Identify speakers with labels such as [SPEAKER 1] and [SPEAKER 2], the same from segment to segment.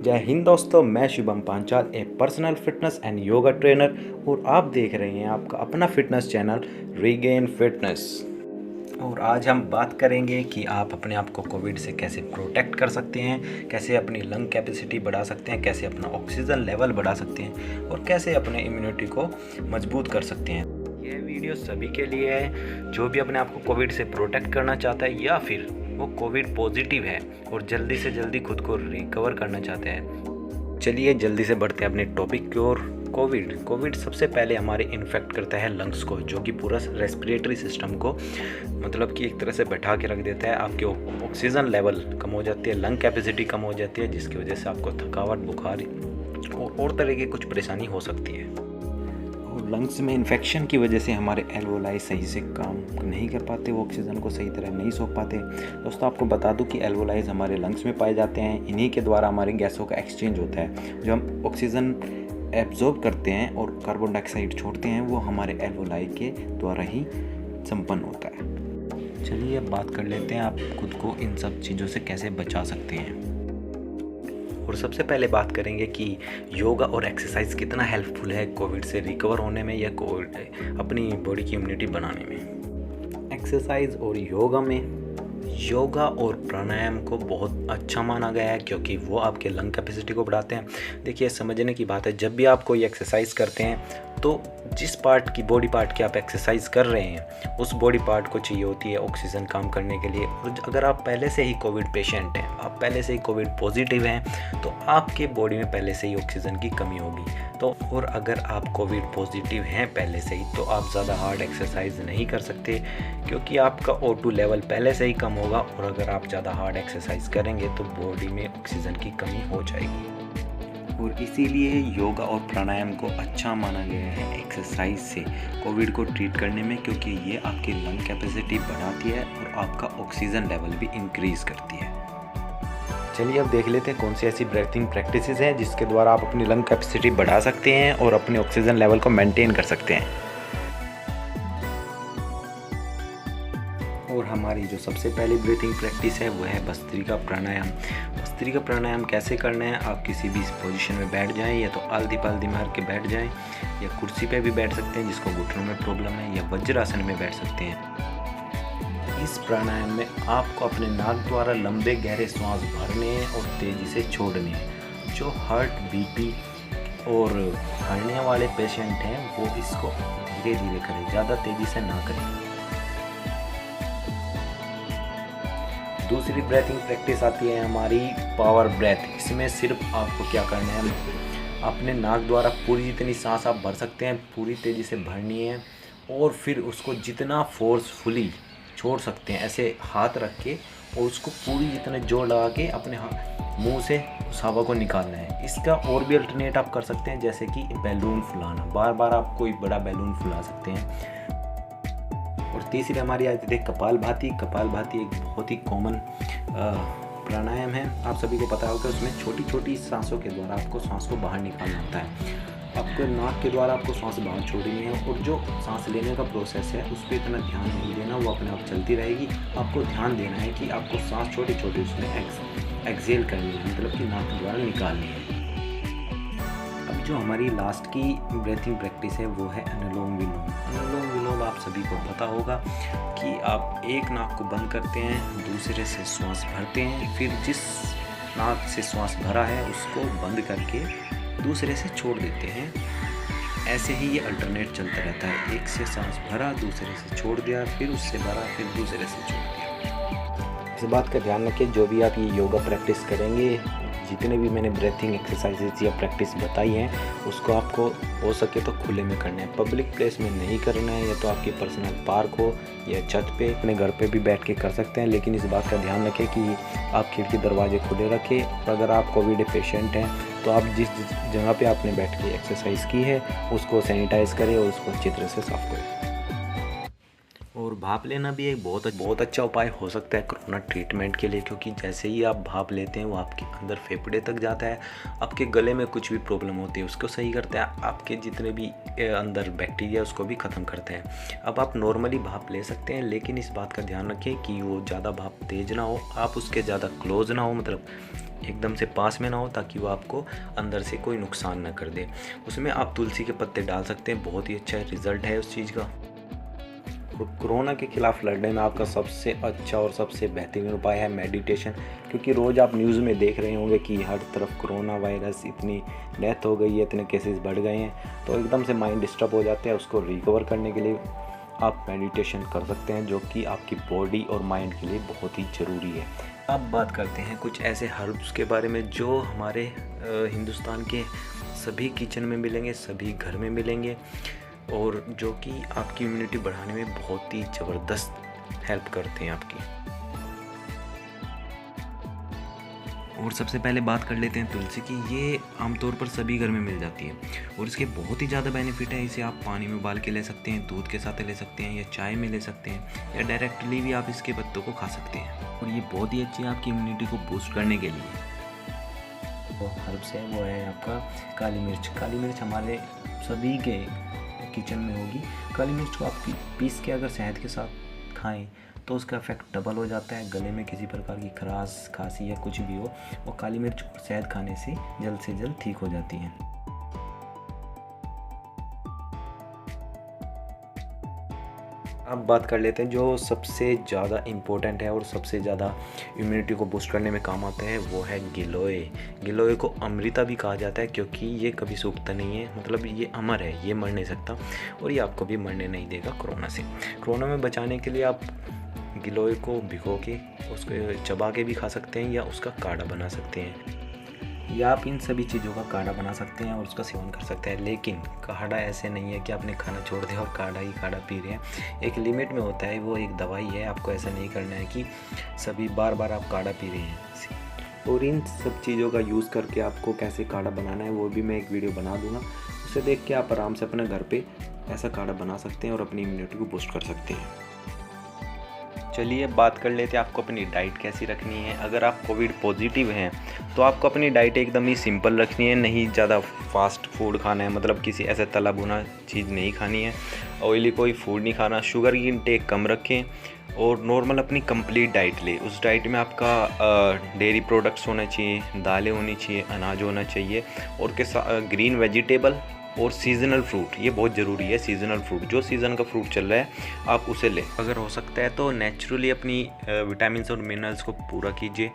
[SPEAKER 1] जय हिंद दोस्तों, मैं शुभम पांचाल, एक personal fitness and yoga trainer और आप देख रहे हैं आपका अपना फिटनेस चैनल रीगेन फिटनेस। और आज हम बात करेंगे कि आप अपने आप को कोविड से कैसे प्रोटेक्ट कर सकते हैं, कैसे अपनी लंग कैपेसिटी बढ़ा सकते हैं, कैसे अपना ऑक्सीजन लेवल बढ़ा सकते हैं और कैसे अपने इम्यूनिटी को मजबूत कर सकते हैं। यह वीडियो सभी के लिए है जो भी अपने आप को कोविड से प्रोटेक्ट करना चाहता है या फिर वो कोविड पॉजिटिव है और जल्दी से जल्दी खुद को रिकवर करना चाहते हैं। चलिए जल्दी से बढ़ते हैं अपने टॉपिक की ओर। कोविड सबसे पहले हमारे इन्फेक्ट करता है लंग्स को, जो कि पूरा रेस्पिरेटरी सिस्टम को मतलब कि एक तरह से बैठा के रख देता है। आपके ऑक्सीजन लेवल कम हो जाती है, लंग कैपेसिटी कम हो जाती है, जिसकी वजह से आपको थकावट, बुखार और तरह की कुछ परेशानी हो सकती है। लंग्स में इन्फेक्शन की वजह से हमारे एल्वोलाई सही से काम नहीं कर पाते, वो ऑक्सीजन को सही तरह नहीं सोख पाते। दोस्तों आपको बता दूं कि एल्वोलाइज हमारे लंग्स में पाए जाते हैं। इन्हीं के द्वारा हमारी गैसों का एक्सचेंज होता है। जो हम ऑक्सीजन एब्जॉर्ब करते हैं और कार्बन डाइऑक्साइड छोड़ते हैं, वो हमारे एल्वोलाई के द्वारा ही संपन्न होता है। चलिए अब बात कर लेते हैं आप खुद को इन सब चीज़ों से कैसे बचा सकते हैं। और सबसे पहले बात करेंगे कि योगा और एक्सरसाइज कितना हेल्पफुल है कोविड से रिकवर होने में या कोविड अपनी बॉडी की इम्यूनिटी बनाने में। एक्सरसाइज और योगा और प्राणायाम को बहुत अच्छा माना गया है, क्योंकि वो आपके लंग कैपेसिटी को बढ़ाते हैं। देखिए समझने की बात है, जब भी आप कोई एक्सरसाइज करते हैं तो जिस बॉडी पार्ट की आप एक्सरसाइज कर रहे हैं उस बॉडी पार्ट को चाहिए होती है ऑक्सीजन काम करने के लिए। और अगर आप पहले से ही कोविड पेशेंट हैं, आप पहले से ही कोविड पॉजिटिव हैं, तो आपके बॉडी में पहले से ही ऑक्सीजन की कमी होगी। तो और अगर आप कोविड पॉजिटिव हैं पहले से ही, तो आप ज़्यादा हार्ड एक्सरसाइज नहीं कर सकते, क्योंकि आपका O2 लेवल पहले से ही कम होगा। और अगर आप ज़्यादा हार्ड एक्सरसाइज करेंगे तो बॉडी में ऑक्सीजन की कमी हो जाएगी। और इसीलिए योगा और प्राणायाम को अच्छा माना गया है एक्सरसाइज से कोविड को ट्रीट करने में, क्योंकि ये आपकी लंग कैपेसिटी बढ़ाती है और आपका ऑक्सीजन लेवल भी इंक्रीज़ करती है। चलिए अब देख लेते हैं कौन सी ऐसी ब्रीथिंग प्रैक्टिसेस हैं जिसके द्वारा आप अपनी लंग कैपेसिटी बढ़ा सकते हैं और अपने ऑक्सीजन लेवल को मेंटेन कर सकते हैं। और हमारी जो सबसे पहली ब्रीथिंग प्रैक्टिस है वो है भस्त्रिका प्राणायाम। भस्त्रिका प्राणायाम कैसे करना है, आप किसी भी पोजीशन में बैठ जाएं, या तो आलती पालती मार के बैठ जाएं, या कुर्सी पे भी बैठ सकते हैं जिसको घुटनों में प्रॉब्लम है, या वज्रासन में बैठ सकते हैं। इस प्राणायाम में आपको अपने नाक द्वारा लंबे गहरे सांस भरने हैं और तेज़ी से छोड़ने हैं। जो हार्ट, बीपी और हर्निया वाले पेशेंट हैं वो इसको धीरे धीरे करें, ज़्यादा तेज़ी से ना करें। दूसरी ब्रीथिंग प्रैक्टिस आती है हमारी पावर ब्रेथ। इसमें सिर्फ आपको क्या करना है, अपने नाक द्वारा पूरी जितनी सांस आप भर सकते हैं पूरी तेज़ी से भरनी है, और फिर उसको जितना फोर्सफुली छोड़ सकते हैं ऐसे हाथ रख के, और उसको पूरी जितने जोर लगा के अपने मुंह से उस हवा को निकालना है। इसका और भी अल्टरनेट आप कर सकते हैं, जैसे कि बैलून फुलाना, बार बार आप कोई बड़ा बैलून फुला सकते हैं। और तीसरी हमारी आती है कपालभाति। कपालभाति एक बहुत ही कॉमन प्राणायाम है, आप सभी को पता होगा। उसमें छोटी छोटी सांसों के द्वारा आपको सांस को बाहर निकालना होता है। आपको नाक के द्वारा आपको सांस बाहर छोड़नी है, और जो सांस लेने का प्रोसेस है उस पर इतना ध्यान नहीं देना, वो अपने आप चलती रहेगी। आपको ध्यान देना है कि आपको सांस छोटी छोटी उसमें एक्सहेल करनी है, मतलब कि नाक के द्वारा निकालनी है। अब जो हमारी लास्ट की ब्रीथिंग प्रैक्टिस है वो है अनुलोम विलोम। अनुलोम विलोम आप सभी को पता होगा कि आप एक नाक को बंद करते हैं, दूसरे से श्वास भरते हैं, फिर जिस नाक से श्वास भरा है उसको बंद करके दूसरे से छोड़ देते हैं। ऐसे ही ये अल्टरनेट चलता रहता है, एक से सांस भरा, दूसरे से छोड़ दिया, फिर उससे भरा, फिर दूसरे से छोड़ दिया। इस बात का ध्यान रखें, जो भी आप ये योगा प्रैक्टिस करेंगे, जितने भी मैंने ब्रीथिंग एक्सरसाइजेज या प्रैक्टिस बताई हैं, उसको आपको हो सके तो खुले में करना है, पब्लिक प्लेस में नहीं करना है। या तो आपकी पर्सनल पार्क हो या छत पे, अपने घर पे भी बैठ के कर सकते हैं, लेकिन इस बात का ध्यान रखें कि आप खिड़की दरवाजे खुले रखें। और अगर आप कोविड पेशेंट हैं तो आप जिस जगह पे आपने बैठ के एक्सरसाइज की है उसको सैनिटाइज़ करें और उसको अच्छी तरह से साफ़ करें। और भाप लेना भी एक बहुत अच्छा उपाय हो सकता है कोरोना ट्रीटमेंट के लिए, क्योंकि जैसे ही आप भाप लेते हैं वो आपके अंदर फेफड़े तक जाता है, आपके गले में कुछ भी प्रॉब्लम होती है उसको सही करता है, आपके जितने भी अंदर बैक्टीरिया उसको भी ख़त्म करता है। अब आप नॉर्मली भाप ले सकते हैं, लेकिन इस बात का ध्यान रखें कि वो ज़्यादा भाप तेज ना हो, आप उसके ज़्यादा क्लोज ना हो, मतलब एकदम से पास में ना हो, ताकि वो आपको अंदर से कोई नुकसान ना कर दे। उसमें आप तुलसी के पत्ते डाल सकते हैं, बहुत ही अच्छा रिज़ल्ट है उस चीज़ का। और कोरोना के खिलाफ लड़ने में आपका सबसे अच्छा और सबसे बेहतरीन उपाय है मेडिटेशन, क्योंकि रोज़ आप न्यूज़ में देख रहे होंगे कि हर तरफ कोरोना वायरस, इतनी डेथ हो गई है, इतने केसेस बढ़ गए हैं, तो एकदम से माइंड डिस्टर्ब हो जाते हैं। उसको रिकवर करने के लिए आप मेडिटेशन कर सकते हैं, जो कि आपकी बॉडी और माइंड के लिए बहुत ही ज़रूरी है। अब बात करते हैं कुछ ऐसे हर्ब्स के बारे में जो हमारे हिंदुस्तान के सभी किचन में मिलेंगे, सभी घर में मिलेंगे, और जो कि आपकी इम्यूनिटी बढ़ाने में बहुत ही ज़बरदस्त हेल्प करते हैं आपकी। और सबसे पहले बात कर लेते हैं तुलसी की। ये आमतौर पर सभी घर में मिल जाती है और इसके बहुत ही ज़्यादा बेनिफिट है। इसे आप पानी में उबाल के ले सकते हैं, दूध के साथ ले सकते हैं, या चाय में ले सकते हैं, या डायरेक्टली भी आप इसके पत्तों को खा सकते हैं। और ये बहुत ही अच्छी है आपकी इम्यूनिटी को बूस्ट करने के लिए। वो हर्ब्स है वो है आपका काली मिर्च। काली मिर्च हमारे सभी के किचन में होगी। काली मिर्च को आप पीस के अगर शहद के साथ खाएं तो उसका इफेक्ट डबल हो जाता है। गले में किसी प्रकार की खराश, खांसी या कुछ भी हो, वो काली मिर्च और शहद खाने से जल्द ठीक हो जाती है। अब बात कर लेते हैं जो सबसे ज़्यादा इम्पोर्टेंट है और सबसे ज़्यादा इम्यूनिटी को बूस्ट करने में काम आता है, वो है गिलोय। गिलोय को अमृता भी कहा जाता है, क्योंकि ये कभी सूखता नहीं है, मतलब ये अमर है, ये मर नहीं सकता और ये आपको भी मरने नहीं देगा कोरोना से। कोरोना में बचाने के लिए आप गिलोय को भिगो के उसको चबा के भी खा सकते हैं, या उसका काढ़ा बना सकते हैं, या आप इन सभी चीज़ों का काढ़ा बना सकते हैं और उसका सेवन कर सकते हैं। लेकिन काढ़ा ऐसे नहीं है कि आपने खाना छोड़ दिया और काढ़ा ही काढ़ा पी रहे हैं। एक लिमिट में होता है, वो एक दवाई है। आपको ऐसा नहीं करना है कि सभी बार आप काढ़ा पी रहे हैं। और इन सब चीज़ों का यूज़ करके आपको कैसे काढ़ा बनाना है वो भी मैं एक वीडियो बना दूँगा। उसे देख के आप आराम से अपने घर पर ऐसा काढ़ा बना सकते हैं और अपनी इम्यूनिटी को बूस्ट कर सकते हैं। चलिए बात कर लेते हैं आपको अपनी डाइट कैसी रखनी है। अगर आप कोविड पॉजिटिव हैं तो आपको अपनी डाइट एकदम ही सिंपल रखनी है, नहीं ज़्यादा फास्ट फूड खाना है, मतलब किसी ऐसे तला भुना चीज़ नहीं खानी है, ऑयली कोई फूड नहीं खाना, शुगर की इंटेक कम रखें और नॉर्मल अपनी कंप्लीट डाइट लें। उस डाइट में आपका डेयरी प्रोडक्ट्स होना चाहिए, दालें होनी चाहिए, अनाज होना चाहिए, और के साथ ग्रीन वेजिटेबल और सीज़नल फ्रूट, ये बहुत ज़रूरी है। सीज़नल फ्रूट, जो सीज़न का फ्रूट चल रहा है आप उसे लें। अगर हो सकता है तो नेचुरली अपनी विटामिन्स और मिनरल्स को पूरा कीजिए,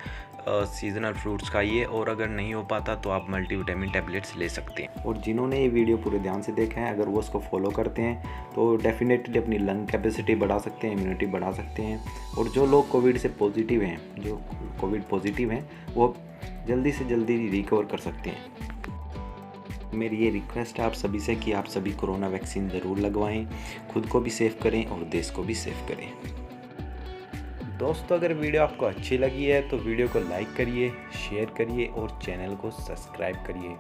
[SPEAKER 1] सीज़नल फ्रूट्स खाइए, और अगर नहीं हो पाता तो आप मल्टीविटामिन टैबलेट्स ले सकते हैं। और जिन्होंने ये वीडियो पूरे ध्यान से देखा है, अगर वो उसको फॉलो करते हैं तो डेफिनेटली अपनी लंग कैपेसिटी बढ़ा सकते हैं, इम्यूनिटी बढ़ा सकते हैं। और जो लोग कोविड से पॉजिटिव हैं, जो कोविड पॉजिटिव हैं, वो जल्दी से जल्दी रिकवर कर सकते हैं। मेरी ये रिक्वेस्ट है आप सभी से कि आप सभी कोरोना वैक्सीन ज़रूर लगवाएं, खुद को भी सेफ करें और देश को भी सेफ करें। दोस्तों, अगर वीडियो आपको अच्छी लगी है तो वीडियो को लाइक करिए, शेयर करिए और चैनल को सब्सक्राइब करिए।